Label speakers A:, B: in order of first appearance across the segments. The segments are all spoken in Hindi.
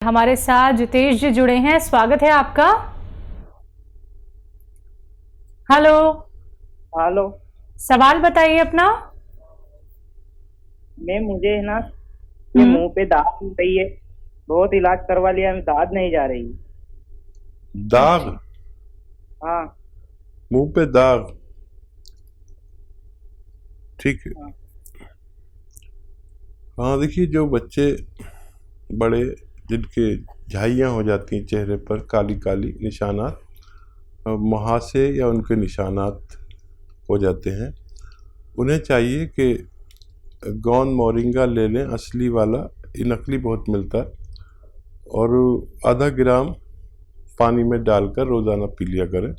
A: हमारे साथ जितेश जी जुड़े हैं, स्वागत है आपका। हेलो
B: हेलो
A: सवाल बताइए अपना।
B: मैम मुझे है ना ये मुंह पे दाग हो रही है, बहुत इलाज करवा लिया, दाद नहीं जा रही।
C: दाग?
B: हाँ
C: मुंह पे दाग, ठीक है।
B: हाँ।
C: हाँ देखिए, जो बच्चे बड़े जिनके झाइयाँ हो जाती हैं चेहरे पर, काली काली निशानात, मुहासे या उनके निशानात हो जाते हैं, उन्हें चाहिए कि गौन मोरिंगा ले लें, असली वाला। ये नकली बहुत मिलता है, और आधा ग्राम पानी में डालकर रोज़ाना पी लिया करें।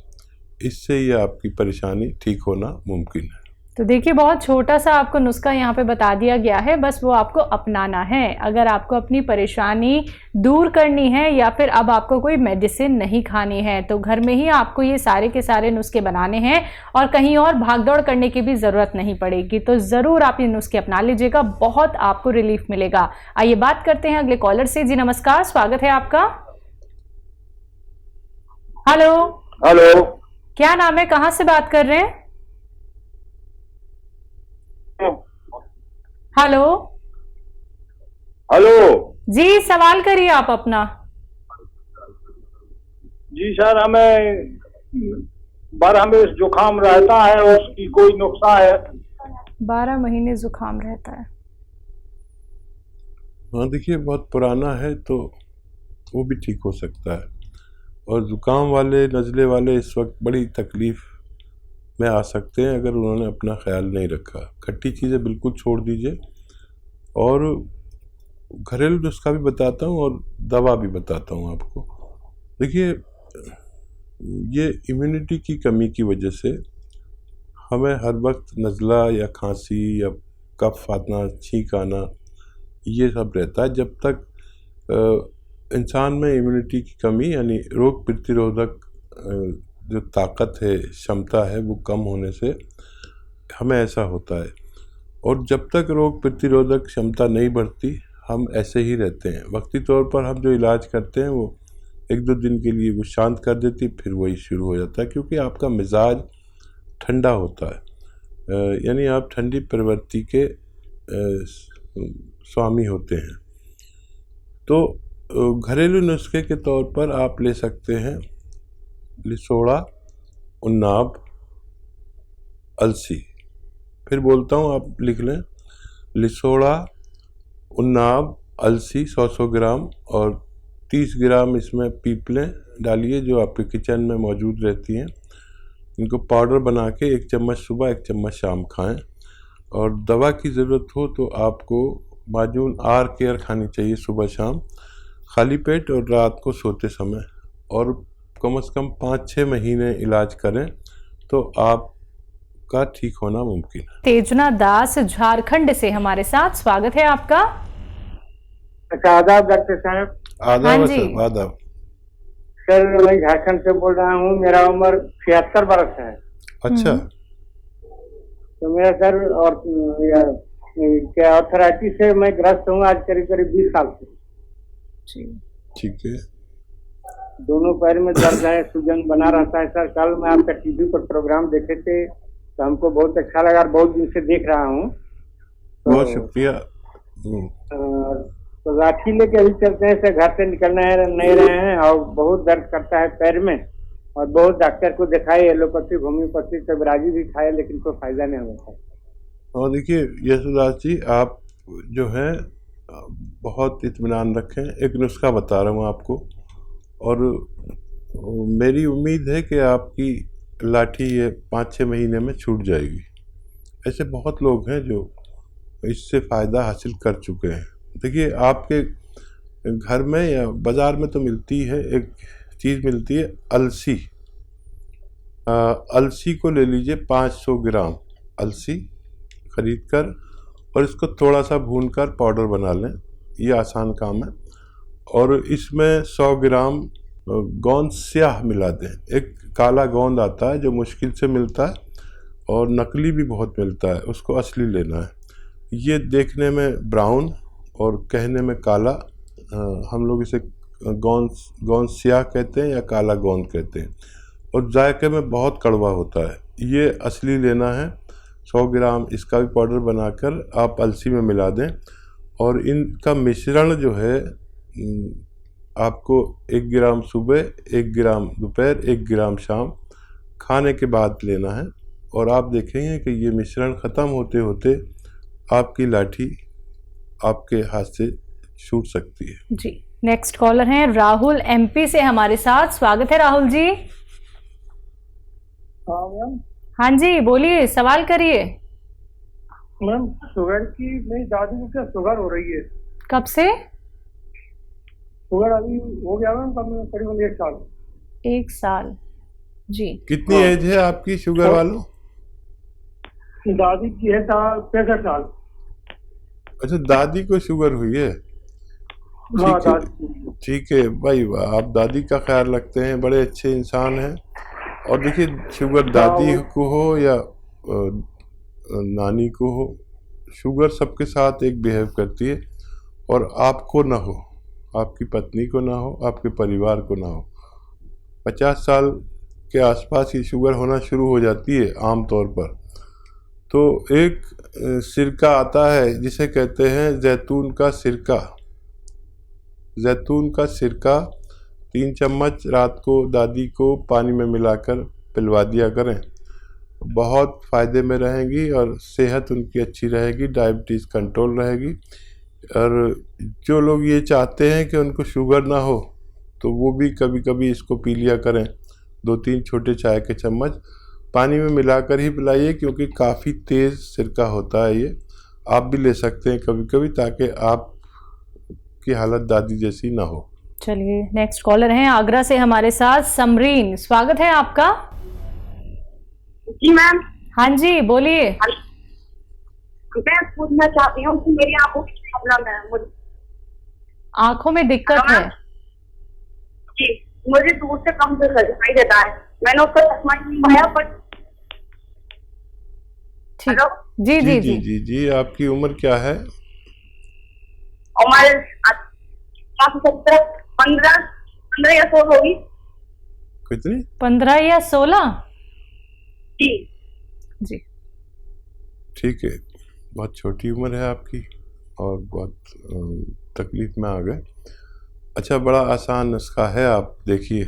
C: इससे ये आपकी परेशानी ठीक होना मुमकिन है।
A: तो देखिए, बहुत छोटा सा आपको नुस्खा यहाँ पे बता दिया गया है, बस वो आपको अपनाना है। अगर आपको अपनी परेशानी दूर करनी है या फिर अब आपको कोई मेडिसिन नहीं खानी है, तो घर में ही आपको ये सारे के सारे नुस्खे बनाने हैं और कहीं और भागदौड़ करने की भी ज़रूरत नहीं पड़ेगी। तो ज़रूर आप ये नुस्खे अपना लीजिएगा, बहुत आपको रिलीफ मिलेगा। आइए बात करते हैं अगले कॉलर से। जी नमस्कार, स्वागत है आपका। हेलो
D: हेलो,
A: क्या नाम है, कहाँ से बात कर रहे हैं? हेलो
D: हेलो
A: जी, सवाल करिए आप अपना।
D: जी सर, हमें जुकाम रहता है, उसकी कोई नुस्खा है?
A: 12 महीने जुकाम रहता है।
C: हाँ देखिए, बहुत पुराना है तो वो भी ठीक हो सकता है। और ज़ुकाम वाले, नज़ले वाले इस वक्त बड़ी तकलीफ़ में आ सकते हैं अगर उन्होंने अपना ख्याल नहीं रखा। खट्टी चीज़ें बिल्कुल छोड़ दीजिए, और घरेलू नुस्खा भी बताता हूँ और दवा भी बताता हूँ आपको। देखिए, ये इम्यूनिटी की कमी की वजह से हमें हर वक्त नज़ला या खांसी या कफ आना, छींक आना, ये सब रहता है। जब तक इंसान में इम्यूनिटी की कमी यानी रोग प्रतिरोधक जो ताकत है, क्षमता है, वो कम होने से हमें ऐसा होता है। और जब तक रोग प्रतिरोधक क्षमता नहीं बढ़ती, हम ऐसे ही रहते हैं। वक्ती तौर पर हम जो इलाज करते हैं वो 1-2 दिन के लिए वो शांत कर देती, फिर वही शुरू हो जाता है, क्योंकि आपका मिजाज ठंडा होता है। यानी आप ठंडी प्रवृत्ति के स्वामी होते हैं। तो घरेलू नुस्खे के तौर पर आप ले सकते हैं लिसोड़ा, उन्नाब, अलसी। फिर बोलता हूँ, आप लिख लें। लिसोड़ा, उन्नाब, अलसी 100-100 ग्राम, और 30 ग्राम इसमें पीपलें डालिए जो आपके किचन में मौजूद रहती हैं। इनको पाउडर बना के 1 चम्मच सुबह, 1 चम्मच शाम खाएं। और दवा की ज़रूरत हो तो आपको माजून आर केयर खानी चाहिए सुबह शाम, खाली पेट और रात को सोते समय। और कम से कम 5-6 महीने इलाज करें तो आपका ठीक होना मुमकिन है।
A: तेजना दास झारखंड से हमारे साथ, स्वागत है आपका।
D: अच्छा, आदाब डॉक्टर साहब।
C: आदाब
A: हाँ
C: सर, आदाब।
D: सर मैं झारखंड से बोल रहा हूँ, मेरा उम्र 76 बरस है।
C: अच्छा।
D: तो मेरा सर और क्या आर्थराइटिस से मैं ग्रस्त हूँ आज करीब 20 साल से।
C: ठीक है।
D: दोनों पैर में दर्द है, सूजन बना रहता है। सर कल मैं आपका टीवी पर प्रोग्राम देखे थे तो हमको बहुत अच्छा लगा, और बहुत दिन से देख रहा हूँ।
C: बहुत शुक्रिया।
D: तो लाठी लेके अभी चलते हैं, घर से निकलना है नहीं रहे हैं, और बहुत दर्द करता है पैर में, और बहुत डॉक्टर को दिखाए, एलोपैथी, होम्योपैथी, सबराजी भी खाए, लेकिन कोई फायदा नहीं होता।
C: और देखिए यशोदास जी, आप जो है बहुत इत्मीनान रखें। एक नुस्खा बता रहा हूँ आपको, और मेरी उम्मीद है कि आपकी लाठी ये 5-6 महीने में छूट जाएगी। ऐसे बहुत लोग हैं जो इससे फ़ायदा हासिल कर चुके हैं। देखिए, आपके घर में या बाज़ार में तो मिलती है, एक चीज़ मिलती है अलसी। अलसी को ले लीजिए, 500 ग्राम अलसी खरीद कर, और इसको थोड़ा सा भूनकर पाउडर बना लें। ये आसान काम है। और इसमें 100 ग्राम गोंद स्याह मिला दें। एक काला गोंद आता है जो मुश्किल से मिलता है, और नकली भी बहुत मिलता है, उसको असली लेना है। ये देखने में ब्राउन और कहने में काला, हम लोग इसे गोंद स्याह कहते हैं या काला गोंद कहते हैं, और जायके में बहुत कड़वा होता है। ये असली लेना है। 100 ग्राम इसका भी पाउडर बनाकर आप अलसी में मिला दें, और इनका मिश्रण जो है आपको 1 ग्राम सुबह, 1 ग्राम दोपहर, 1 ग्राम शाम खाने के बाद लेना है। और आप देखेंगे कि ये मिश्रण ख़त्म होते होते आपकी लाठी आपके हाथ से छूट सकती है।
A: जी, नेक्स्ट कॉलर हैं राहुल MP से हमारे साथ। स्वागत है राहुल जी।
E: हाँ मैम।
A: हाँ जी, बोलिए, सवाल करिए।
E: मैम शुगर की, मेरी दादी को क्या शुगर हो रही है?
A: कब से?
E: शुगर अभी हो गया मैम करीबन 1 साल।
A: 1 साल। जी,
C: कितनी एज है आपकी शुगर वालों?
E: दादी की है 65 साल।
C: अच्छा, दादी को शुगर हुई है।
E: हाँ
C: ठीक है,
E: दादी।
C: ठीक है भाई, वाह, आप दादी का ख्याल रखते हैं, बड़े अच्छे इंसान हैं। और देखिए, शुगर दादी को हो या नानी को हो, शुगर सबके साथ एक बिहेव करती है, और आपको ना हो, आपकी पत्नी को ना हो, आपके परिवार को ना हो। 50 साल के आसपास ही शुगर होना शुरू हो जाती है आम तौर पर। तो एक सिरका आता है जिसे कहते हैं जैतून का सिरका। जैतून का सिरका 3 चम्मच रात को दादी को पानी में मिलाकर पिलवा दिया करें, बहुत फ़ायदे में रहेंगी और सेहत उनकी अच्छी रहेगी, डायबिटीज़ कंट्रोल रहेगी। और जो लोग ये चाहते हैं कि उनको शुगर ना हो, तो वो भी कभी कभी इसको पी लिया करें। 2-3 छोटे चाय के चम्मच पानी में मिलाकर ही पिलाइए, क्योंकि काफ़ी तेज़ सिरका होता है ये। आप भी ले सकते हैं कभी कभी, ताकि आपकी हालत दादी जैसी ना हो।
A: चलिए, नेक्स्ट कॉलर हैं आगरा से हमारे साथ समरीन। स्वागत है आपका।
F: जी मैम।
A: हाँ जी, बोलिए।
F: मैं पूछना चाहती हूँ कि मेरी आंखों की प्रॉब्लम है। मुझे
A: आंखों में दिक्कत है?
F: जी, मुझे दूर से कम से दिखाई देता है। मैंने उसका चश्मा नहीं लगाया, पर
A: ठीक। जी जी जी
C: जी जी। आपकी उम्र क्या है?
F: उम्र 15 या 16 होगी।
C: कितनी?
A: 15 या 16?
F: जी
A: जी,
C: ठीक है, बहुत छोटी उम्र है आपकी और बहुत तकलीफ में आ गए। अच्छा, बड़ा आसान नुस्खा है, आप देखिए।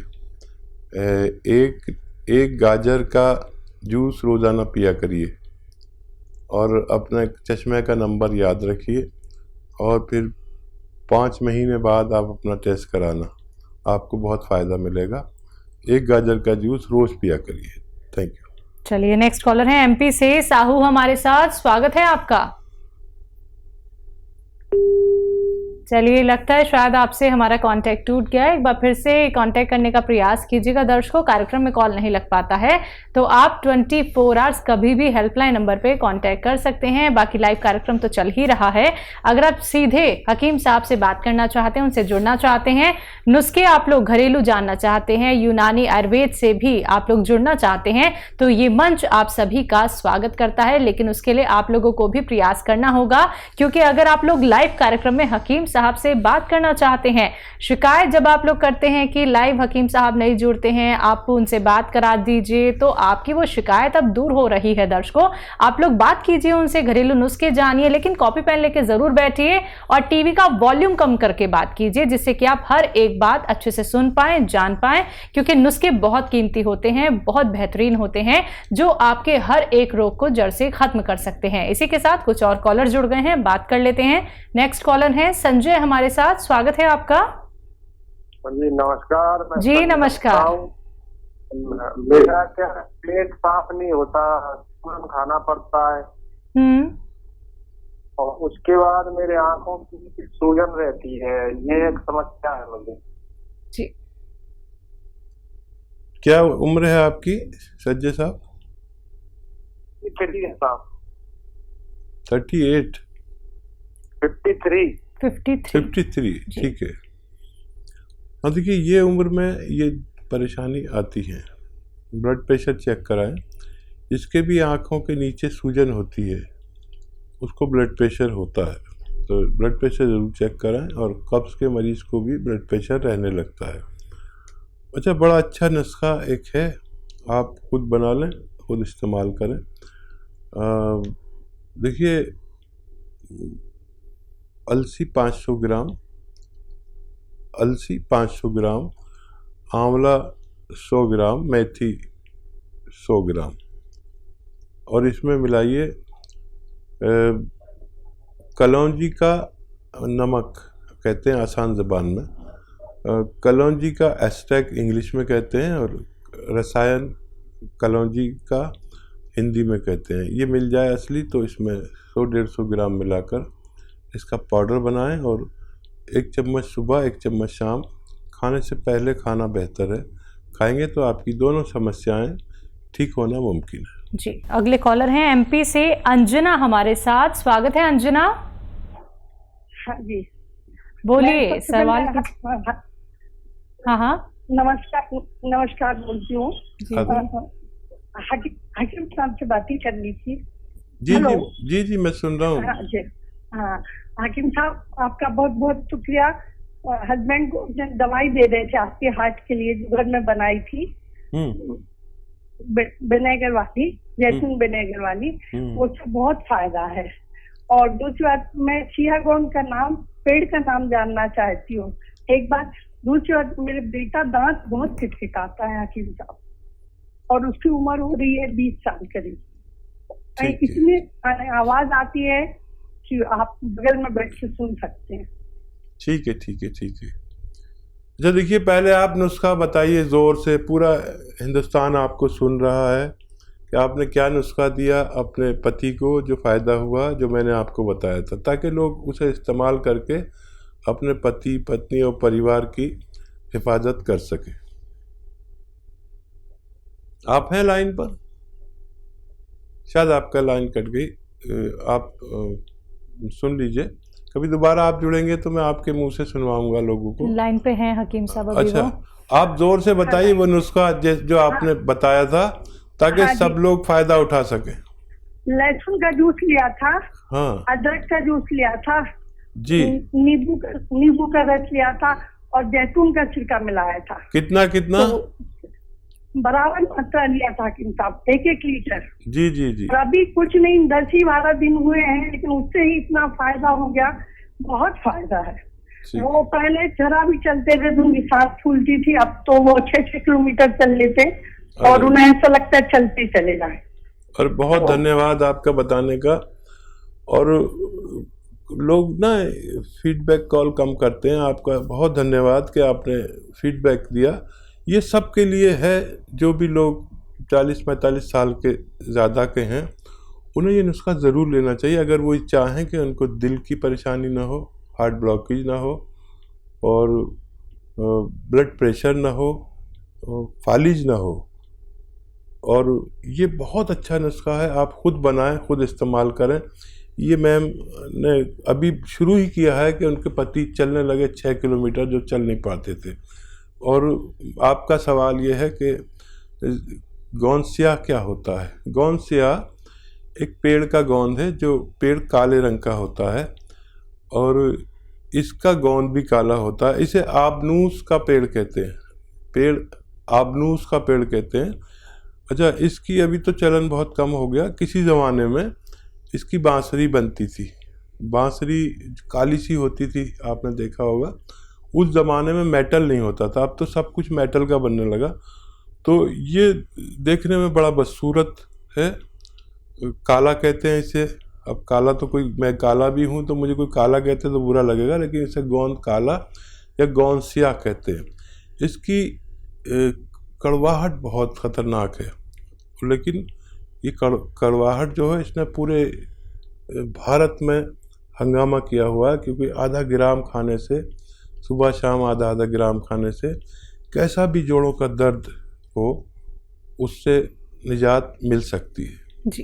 C: एक गाजर का जूस रोज़ाना पिया करिए, और अपने चश्मे का नंबर याद रखिए, और फिर 5 महीने बाद आप अपना टेस्ट कराना, आपको बहुत फ़ायदा मिलेगा। एक गाजर का जूस रोज़ पिया करिए। Thank you.
A: चलिए, नेक्स्ट कॉलर है MP से साहू हमारे साथ। स्वागत है आपका। चलिए, लगता है शायद आपसे हमारा कांटेक्ट टूट गया है। एक बार फिर से कांटेक्ट करने का प्रयास कीजिएगा। दर्शकों, कार्यक्रम में कॉल नहीं लग पाता है तो आप 24 आवर्स कभी भी हेल्पलाइन नंबर पे कांटेक्ट कर सकते हैं। बाकी लाइव कार्यक्रम तो चल ही रहा है। अगर आप सीधे हकीम साहब से बात करना चाहते हैं, उनसे जुड़ना चाहते हैं, नुस्खे आप लोग घरेलू जानना चाहते हैं, यूनानी आयुर्वेद से भी आप लोग जुड़ना चाहते हैं, तो ये मंच आप सभी का स्वागत करता है। लेकिन उसके लिए आप लोगों को भी प्रयास करना होगा, क्योंकि अगर आप लोग लाइव कार्यक्रम में हकीम साहब से बात करना चाहते हैं, शिकायत जब आप लोग करते हैं कि लाइव हकीम साहब नहीं जुड़ते हैं, आप उनसे बात करा दीजिए, तो आपकी वो शिकायत अब दूर हो रही है। दर्शकों, आप लोग बात कीजिए उनसे, घरेलू नुस्खे जानिए, लेकिन कॉपी पेन लेके जरूर बैठिए और टीवी का वॉल्यूम कम करके बात कीजिए, जिससे कि आप हर एक बात अच्छे से सुन पाएं, जान पाएं, क्योंकि नुस्खे बहुत कीमती होते हैं, बहुत बेहतरीन होते हैं, जो आपके हर एक रोग को जड़ से खत्म कर सकते हैं। इसी के साथ कुछ और कॉलर जुड़ गए हैं, बात कर लेते हैं। नेक्स्ट कॉलर हैं संजय हमारे साथ। स्वागत है आपका।
E: जी नमस्कार।
A: जी नमस्कार।
E: मेरा क्या पेट साफ नहीं होता, खाना पड़ता है, और उसके बाद मेरे आंखों की सूजन रहती है। ये एक समस्या है मुझे।
A: जी,
C: क्या उम्र है आपकी संजय साहब? 38? 53? ठीक है। हाँ, देखिए, ये उम्र में ये परेशानी आती है। ब्लड प्रेशर चेक कराएं। जिसके भी आँखों के नीचे सूजन होती है, उसको ब्लड प्रेशर होता है। तो ब्लड प्रेशर ज़रूर चेक कराएं। और कब्ज़ के मरीज़ को भी ब्लड प्रेशर रहने लगता है। अच्छा, बड़ा अच्छा नुस्खा एक है, आप खुद बना लें, खुद इस्तेमाल करें। देखिए, अलसी 500 ग्राम, अलसी 500 ग्राम, आंवला 100 ग्राम, मेथी 100 ग्राम, और इसमें मिलाइए कलौंजी का नमक, कहते हैं आसान ज़बान में, कलौंजी का एस्टेक इंग्लिश में कहते हैं, और रसायन कलौंजी का हिंदी में कहते हैं। ये मिल जाए असली तो इसमें 100-150 ग्राम मिलाकर इसका पाउडर बनाएं, और 1 चम्मच सुबह 1 चम्मच शाम, खाने से पहले खाना बेहतर है। खाएंगे तो आपकी दोनों समस्याएं ठीक होना मुमकिन है।
A: जी, अगले कॉलर हैं एमपी से अंजना हमारे साथ। स्वागत है अंजना।
G: हाँ जी,
A: बोलिए सवाल की। हाँ,
G: नमस्कार बोलती हूँ। हकीम साहब से बात ही करनी थी।
C: जी, मैं सुन रहा हूँ।
G: हाँ, हकीम साहब आपका बहुत बहुत शुक्रिया। हस्बैंड को दवाई दे रहे थे आपके हार्ट के लिए, जो घर में बनाई थी, विनेगर वाली, जैतून विनेगर वाली, उससे बहुत फायदा है। और दूसरी बात, मैं सियागोन का नाम, पेड़ का नाम जानना चाहती हूँ एक बात। दूसरी बात, मेरे बेटा दांत बहुत खिटखिटाता है हकीम साहब, और उसकी उम्र हो रही है 20 साल करीब। इतनी आवाज आती है कि आप बगल में बैठ के सुन सकते हैं।
C: ठीक है। अच्छा, देखिए, पहले आप नुस्खा बताइए ज़ोर से, पूरा हिंदुस्तान आपको सुन रहा है कि आपने क्या नुस्खा दिया अपने पति को, जो फ़ायदा हुआ, जो मैंने आपको बताया था, ताकि लोग उसे इस्तेमाल करके अपने पति, पत्नी और परिवार की हिफाजत कर सकें। आप हैं लाइन पर? शायद आपका लाइन कट गई। आप सुन लीजिए, कभी दोबारा आप जुड़ेंगे तो मैं आपके मुंह से सुनवाऊंगा लोगों को।
A: लाइन पे हैं हकीम साहब अभी।
C: अच्छा, आप जोर से बताइए वो नुस्खा जो आपने बताया था, ताकि सब लोग फायदा उठा सके।
G: लहसुन का जूस लिया था,
C: हाँ,
G: अदरक का जूस लिया था
C: जी,
G: नींबू का रस लिया था, और जैतून का छिलका मिलाया था।
C: कितना
G: तो बराबर मात्रा लिया था हकीम साहब, 1-1 लीटर।
C: जी।
G: अभी कुछ नहीं, 10-12 दिन हुए हैं, लेकिन उससे ही इतना फायदा हो गया, बहुत फायदा है। वो पहले जरा भी चलते थे तो उनकी सांस फूलती थी, अब तो वो 6-6 किलोमीटर चल लेते, और उन्हें ऐसा लगता है चलते चले जाए।
C: और बहुत धन्यवाद आपका बताने का। और लोग ना फीडबैक कॉल कम करते हैं, आपका बहुत धन्यवाद कि आपने फीडबैक दिया। ये सब के लिए है, जो भी लोग 40-45 साल के ज़्यादा के हैं, उन्हें ये नुस्खा ज़रूर लेना चाहिए, अगर वो चाहें कि उनको दिल की परेशानी ना हो, हार्ट ब्लॉकेज ना हो, और ब्लड प्रेशर ना हो, फालिज ना हो। और ये बहुत अच्छा नुस्खा है, आप खुद बनाएं, खुद इस्तेमाल करें। ये मैम ने अभी शुरू ही किया है कि उनके पति चलने लगे 6 किलोमीटर, जो चल नहीं पाते थे। और आपका सवाल ये है कि गोंद-स्याह क्या होता है? गोंद-स्याह एक पेड़ का गोंद है, जो पेड़ काले रंग का होता है, और इसका गोंद भी काला होता है। इसे आबनूस का पेड़ कहते हैं, आबनूस का पेड़ कहते हैं। अच्छा, इसकी अभी तो चलन बहुत कम हो गया। किसी ज़माने में इसकी बांसुरी बनती थी, बांसुरी काली सी होती थी, आपने देखा होगा। उस ज़माने में मेटल नहीं होता था, अब तो सब कुछ मेटल का बनने लगा। तो ये देखने में बड़ा बदसूरत है, काला कहते हैं इसे। अब काला तो कोई, मैं काला भी हूँ, तो मुझे कोई काला कहते तो बुरा लगेगा, लेकिन इसे गोंद काला या गोंद-स्याह कहते हैं। इसकी कड़वाहट बहुत ख़तरनाक है, लेकिन ये कड़वाहट जो है, इसने पूरे भारत में हंगामा किया हुआ है, क्योंकि आधा ग्राम खाने से, सुबह शाम आधा ग्राम खाने से, कैसा भी जोड़ों का दर्द हो, उससे निजात मिल सकती है।
A: जी।